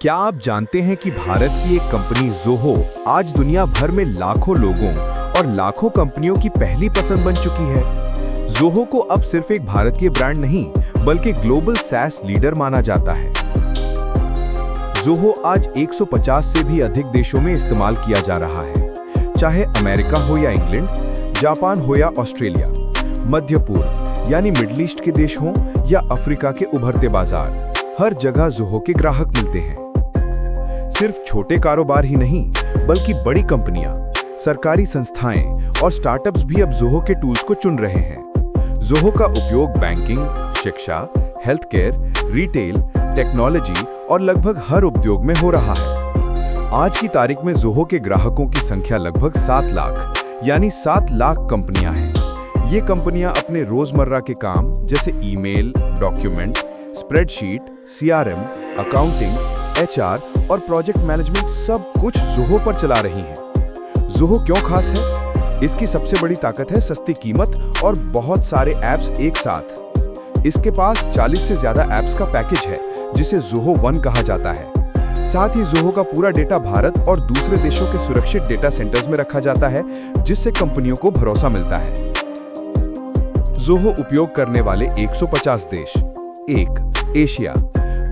क्या आप जानते हैं कि भारत की एक कंपनी ज़ोहो आज दुनिया भर में लाखों लोगों और लाखों कंपनियों की पहली पसंद बन चुकी है। ज़ोहो को अब सिर्फ एक भारतीय ब्रांड नहीं बल्कि ग्लोबल SaaS लीडर माना जाता है। ज़ोहो आज 150 से भी अधिक देशों में इस्तेमाल किया जा रहा है, चाहे अमेरिका हो या इंग्लैंड, जापान हो या ऑस्ट्रेलिया, मध्य पूर्व यानी मिडिल ईस्ट के देश हों या अफ्रीका के उभरते बाजार, हर जगह ज़ोहो के ग्राहक मिलते हैं। सिर्फ छोटे कारोबार ही नहीं बल्कि बड़ी कंपनियां, सरकारी संस्थाएं और स्टार्टअप्स भी अब ज़ोहो के टूल्स को चुन रहे हैं। ज़ोहो का उपयोग बैंकिंग, शिक्षा, हेल्थ केयर, रिटेल, टेक्नोलॉजी और लगभग हर उद्योग में हो रहा है। आज की तारीख में ज़ोहो के ग्राहकों की संख्या लगभग 7 लाख यानी 7 लाख कंपनियां हैं। ये कंपनियां अपने रोजमर्रा के काम जैसे email, document, spreadsheet, CRM, accounting, HR और प्रोजेक्ट मैनेजमेंट सब कुछ ज़ोहो पर चला रही हैं। ज़ोहो क्यों खास है? इसकी सबसे बड़ी ताकत है सस्ती कीमत और बहुत सारे ऐप्स एक साथ। इसके पास 40 से ज्यादा ऐप्स का पैकेज है जिसे ज़ोहो वन कहा जाता है। साथ ही ज़ोहो का पूरा डेटा भारत और दूसरे देशों के सुरक्षित डेटा सेंटर्स में रखा जाता है, जिससे कंपनियों को भरोसा मिलता है। ज़ोहो उपयोग करने वाले 150 देश। 1. एशिया,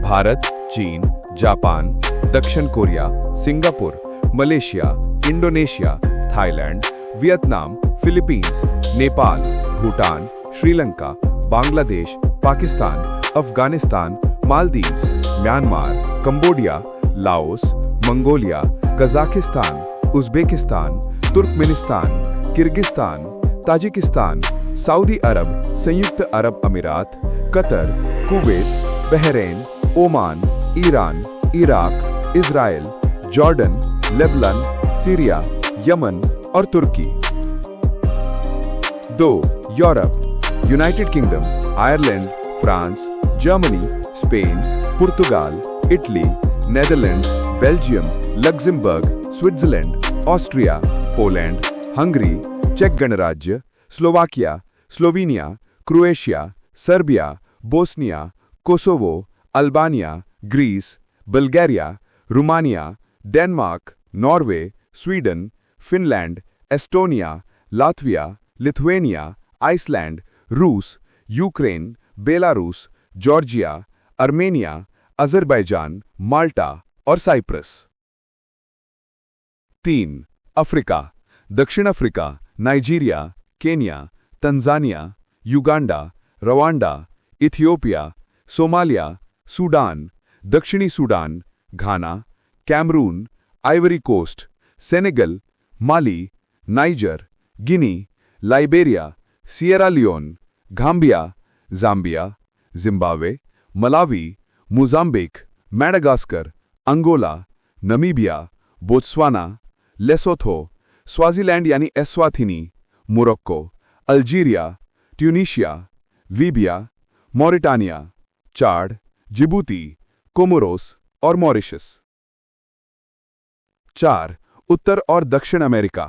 भारत, चीन, जापान, दक्षिण Korea, Singapore, Malaysia, Indonesia, Thailand, Vietnam, Philippines, Nepal, Bhutan, Sri Lanka, Bangladesh, Pakistan, Afghanistan, Maldives, Myanmar, Cambodia, Laos, Mongolia, Kazakhstan, Uzbekistan, Turkmenistan, Kyrgyzstan, Tajikistan, सऊदी अरब, संयुक्त अरब अमीरात, Qatar, Kuwait, Bahrain, Oman, Iran, Iraq, Israel, Jordan, लेबनान, सीरिया, यमन और तुर्की। 2. Europe, United Kingdom, Ireland, France, Germany, Spain, पुर्तगाल, Italy, Netherlands, Belgium, Luxembourg, Switzerland, Austria, Poland, Hungary, चेक गणराज्य, Slovakia, Slovenia, Croatia, Serbia, Bosnia, Kosovo, Albania, Greece, Bulgaria, Romania, Denmark, Norway, Sweden, Finland, Estonia, Latvia, Lithuania, Iceland, रूस, Ukraine, Belarus, Georgia, Armenia, Azerbaijan, Malta और Cyprus. 3. Africa, दक्षिण Africa, Nigeria, Kenya, Tanzania, Uganda, Rwanda, Ethiopia, Somalia, Sudan, दक्षिणी Sudan, Ghana, Cameroon, Ivory Coast, Senegal, Mali, Niger, Guinea, Liberia, Sierra Leone, Gambia, Zambia, Zimbabwe, Malawi, Mozambique, Madagascar, Angola, Namibia, Botswana, Lesotho, Swaziland यानी Eswatini, Morocco, Algeria, Tunisia, Libya, Mauritania, Chad, Djibouti, Comoros और Mauritius. 4. उत्तर और दक्षिण America,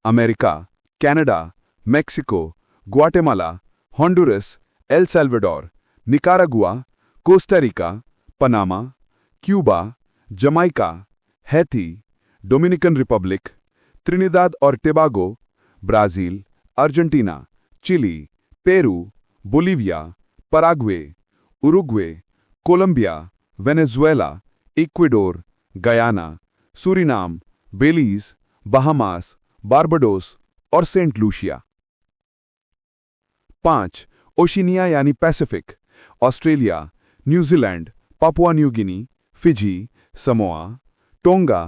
America, Canada, Mexico, Guatemala, Honduras, El Salvador, Nicaragua, Costa Rica, Panama, Cuba, Jamaica, Haiti, Dominican Republic, Trinidad और Tobago, Brazil, Argentina, Chile, Peru, Bolivia, Paraguay, Uruguay, Colombia, Venezuela, Ecuador, Guyana, Suriname, Belize, Bahamas, Barbados और Saint Lucia. 5. Oceania यानी Pacific, Australia, New Zealand, Papua New Guinea, Fiji, Samoa, Tonga,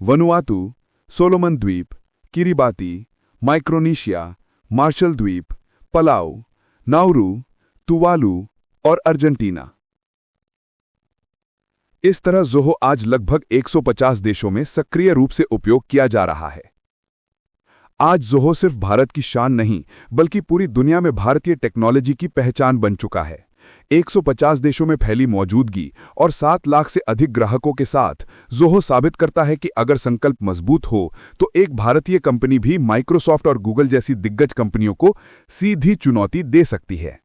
Vanuatu, Solomon द्वीप, Kiribati, Micronesia, Marshall द्वीप, Palau, Nauru, Tuvalu और Argentina. इस तरह ज़ोहो आज लगभग 150 देशों में सक्रिय रूप से उपयोग किया जा रहा है। आज ज़ोहो सिर्फ भारत की शान नहीं बल्कि पूरी दुनिया में भारतीय टेक्नोलॉजी की पहचान बन चुका है। 150 देशों में फैली मौजूदगी और 7 लाख से अधिक ग्राहकों के साथ ज़ोहो साबित करता है कि अगर संकल्प मजबूत हो तो एक भारतीय कंपनी भी माइक्रोसॉफ्ट और गूगल जैसी दिग्गज कंपनियों को सीधी चुनौती दे सकती है।